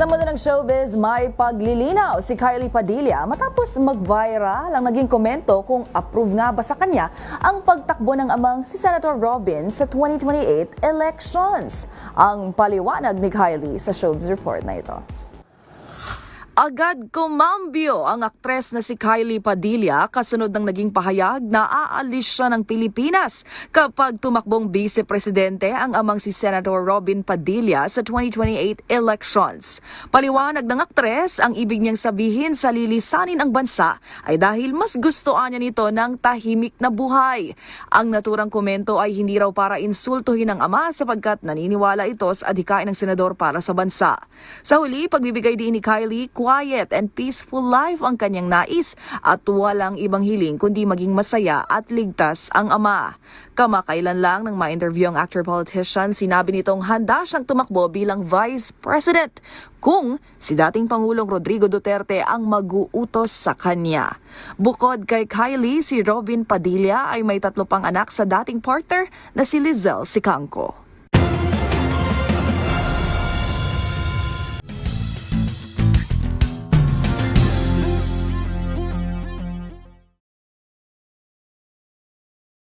Sa mundo ng showbiz, may paglilinaw si Kylie Padilla matapos mag-viral ang naging komento kung approve nga ba sa kanya ang pagtakbo ng amang si Senator Robin sa 2028 elections. Ang paliwanag ni Kylie sa Showbiz Report na ito. Agad kumambyo ang aktres na si Kylie Padilla kasunod ng naging pahayag na aalis siya ng Pilipinas kapag tumakbong vice-presidente ang amang si Senator Robin Padilla sa 2028 elections. Paliwanag ng aktres, ang ibig niyang sabihin sa lilisanin ang bansa ay dahil mas gustoan niya nito ng tahimik na buhay. Ang naturang komento ay hindi raw para insultuhin ang ama sapagkat naniniwala ito sa adhikain ng senador para sa bansa. Sa huli, pagbibigay din ni Kylie, quiet and peaceful life ang kanyang nais at walang ibang hiling kundi maging masaya at ligtas ang ama. Kamakailan lang nang ma-interview ang actor-politician, sinabi nitong handa siyang tumakbo bilang Vice President kung si dating Pangulong Rodrigo Duterte ang mag-uutos sa kanya. Bukod kay Kylie, si Robin Padilla ay may 3 pang anak sa dating partner na si Lizelle Sicangco.